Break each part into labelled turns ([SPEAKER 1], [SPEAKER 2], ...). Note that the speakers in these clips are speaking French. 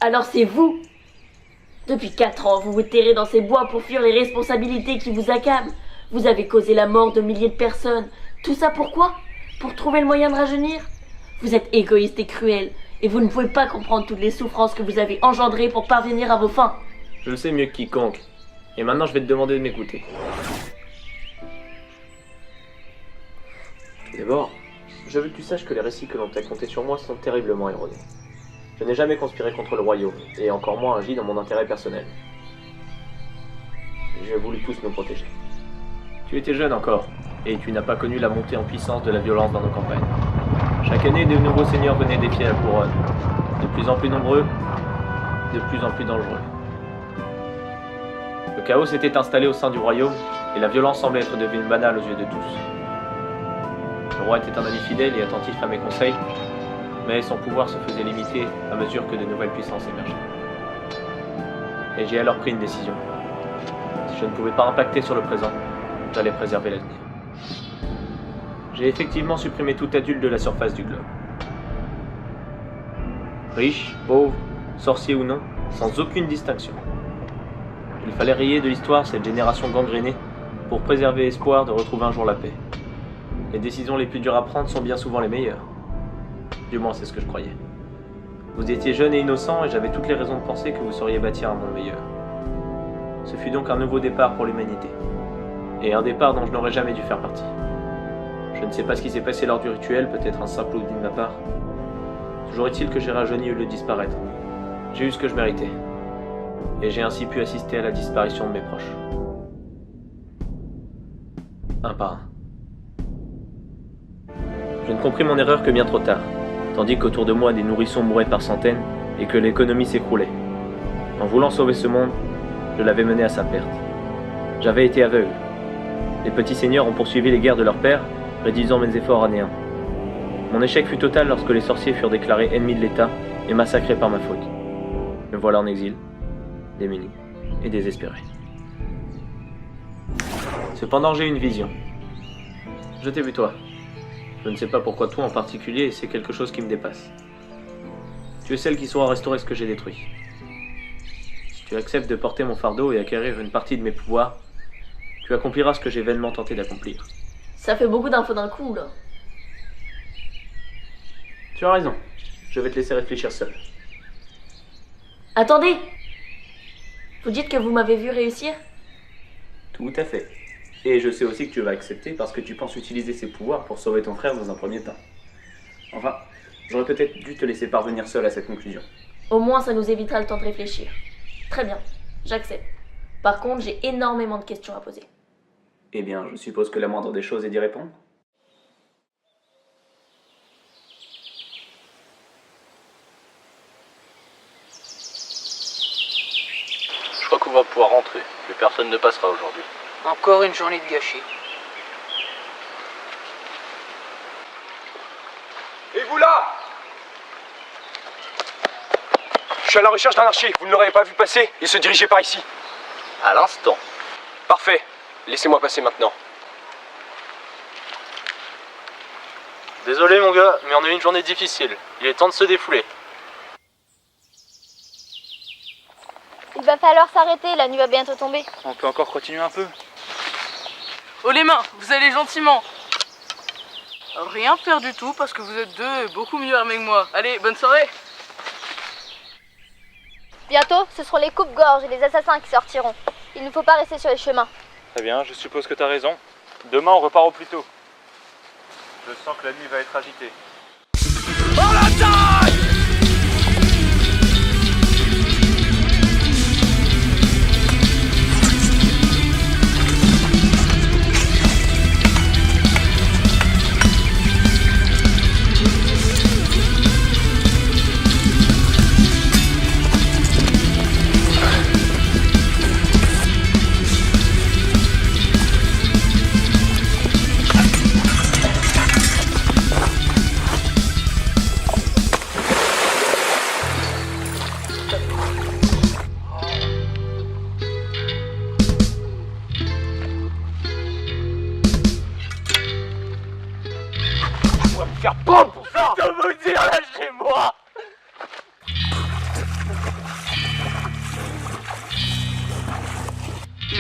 [SPEAKER 1] Alors c'est vous. Depuis 4 ans, vous vous terrez dans ces bois pour fuir les responsabilités qui vous accablent. Vous avez causé la mort de milliers de personnes. Tout ça pourquoi? Pour trouver le moyen de rajeunir? Vous êtes égoïste et cruel, et vous ne pouvez pas comprendre toutes les souffrances que vous avez engendrées pour parvenir à vos fins.
[SPEAKER 2] Je le sais mieux que quiconque. Et maintenant, je vais te demander de m'écouter. Tout d'abord, je veux que tu saches que les récits que l'on t'a contés sur moi sont terriblement erronés. Je n'ai jamais conspiré contre le royaume, et encore moins agi dans mon intérêt personnel. J'ai voulu tous nous protéger. Tu étais jeune encore, et tu n'as pas connu la montée en puissance de la violence dans nos campagnes. Chaque année, de nouveaux seigneurs venaient défier la couronne. De plus en plus nombreux, de plus en plus dangereux. Le chaos s'était installé au sein du royaume, et la violence semblait être devenue banale aux yeux de tous. Le roi était un ami fidèle et attentif à mes conseils, mais son pouvoir se faisait limiter à mesure que de nouvelles puissances émergeaient. Et j'ai alors pris une décision. Si je ne pouvais pas impacter sur le présent, j'allais préserver l'avenir. J'ai effectivement supprimé tout adulte de la surface du globe. Riche, pauvre, sorcier ou non, sans aucune distinction. Il fallait rayer de l'histoire cette génération gangrénée pour préserver l'espoir de retrouver un jour la paix. Les décisions les plus dures à prendre sont bien souvent les meilleures. Du moins, c'est ce que je croyais. Vous étiez jeune et innocent et j'avais toutes les raisons de penser que vous sauriez bâtir un monde meilleur. Ce fut donc un nouveau départ pour l'humanité. Et un départ dont je n'aurais jamais dû faire partie. Je ne sais pas ce qui s'est passé lors du rituel, peut-être un simple oubli de ma part. Toujours est-il que j'ai rajeuni au lieu de disparaître. J'ai eu ce que je méritais. Et j'ai ainsi pu assister à la disparition de mes proches. Un par un. Je ne compris mon erreur que bien trop tard, tandis qu'autour de moi des nourrissons mouraient par centaines et que l'économie s'écroulait. En voulant sauver ce monde, je l'avais mené à sa perte. J'avais été aveugle. Les petits seigneurs ont poursuivi les guerres de leur père, réduisant mes efforts à néant. Mon échec fut total lorsque les sorciers furent déclarés ennemis de l'État et massacrés par ma faute. Me voilà en exil, démuni et désespéré. Cependant, j'ai une vision. Je t'ai vu toi. Je ne sais pas pourquoi toi en particulier, c'est quelque chose qui me dépasse. Tu es celle qui saura restaurer ce que j'ai détruit. Si tu acceptes de porter mon fardeau et acquérir une partie de mes pouvoirs, tu accompliras ce que j'ai vainement tenté d'accomplir.
[SPEAKER 1] Ça fait beaucoup d'infos d'un coup, là.
[SPEAKER 2] Tu as raison. Je vais te laisser réfléchir seul.
[SPEAKER 1] Attendez! Vous dites que vous m'avez vu réussir?
[SPEAKER 2] Tout à fait. Et je sais aussi que tu vas accepter parce que tu penses utiliser ces pouvoirs pour sauver ton frère dans un premier temps. Enfin, j'aurais peut-être dû te laisser parvenir seul à cette conclusion.
[SPEAKER 1] Au moins, ça nous évitera le temps de réfléchir. Très bien, j'accepte. Par contre, j'ai énormément de questions à poser.
[SPEAKER 2] Eh bien, je suppose que la moindre des choses est d'y répondre.
[SPEAKER 3] Je crois qu'on va pouvoir rentrer. Plus personne ne passera aujourd'hui.
[SPEAKER 4] Encore une journée de gâchis.
[SPEAKER 5] Et vous là? Je suis à la recherche d'un archer, vous ne l'aurez pas vu passer, il se dirigeait par ici.
[SPEAKER 3] À l'instant.
[SPEAKER 5] Parfait, laissez-moi passer maintenant.
[SPEAKER 3] Désolé mon gars, mais on a eu une journée difficile. Il est temps de se défouler.
[SPEAKER 6] Il va falloir s'arrêter, la nuit va bientôt tomber.
[SPEAKER 3] On peut encore continuer un peu.
[SPEAKER 4] Oh les mains, vous allez gentiment. Rien faire du tout parce que vous êtes deux et beaucoup mieux armés que moi. Allez, bonne soirée.
[SPEAKER 6] Bientôt, ce seront les coupes-gorges et les assassins qui sortiront. Il ne faut pas rester sur les chemins.
[SPEAKER 3] Très bien, je suppose que t'as raison. Demain on repart au plus tôt. Je sens que la nuit va être agitée.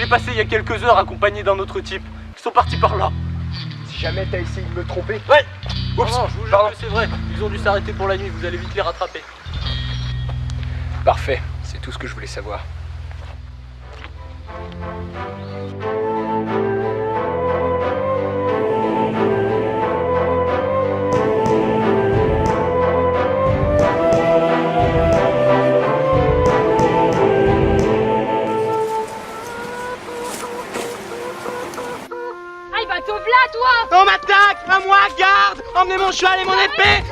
[SPEAKER 5] l'ai passé il y a quelques heures accompagné d'un autre type. Ils sont partis par là. Si jamais t'as essayé de me tromper... Ouais. Oups,
[SPEAKER 3] Non, je vous jure
[SPEAKER 5] pardon.
[SPEAKER 3] que c'est vrai. Ils ont dû s'arrêter pour la nuit, vous allez vite les rattraper.
[SPEAKER 5] Parfait, c'est tout ce que je voulais savoir.
[SPEAKER 7] Aïe bah te v'là toi!
[SPEAKER 8] On m'attaque! À moi, garde! Emmenez mon cheval et mon épée!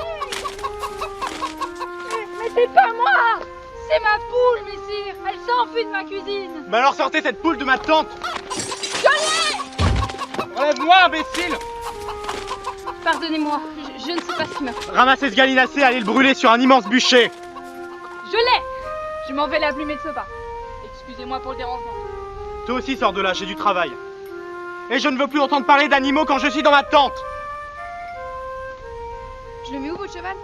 [SPEAKER 7] Mais c'est pas moi! C'est ma poule, messire! Elle s'enfuit de ma cuisine!
[SPEAKER 8] Mais alors sortez cette poule de ma tente! Enlève-moi, imbécile!
[SPEAKER 7] Pardonnez-moi, je ne sais pas ce qui m'a fait.
[SPEAKER 8] Ramassez ce gallinacé et allez le brûler sur un immense bûcher!
[SPEAKER 7] Je l'ai! Je m'en vais l'allumer de ce bas. Excusez-moi pour le dérangement.
[SPEAKER 8] Toi aussi sors de là, j'ai du travail. Et je ne veux plus entendre parler d'animaux quand je suis dans ma tente!
[SPEAKER 7] Je le mets où votre cheval?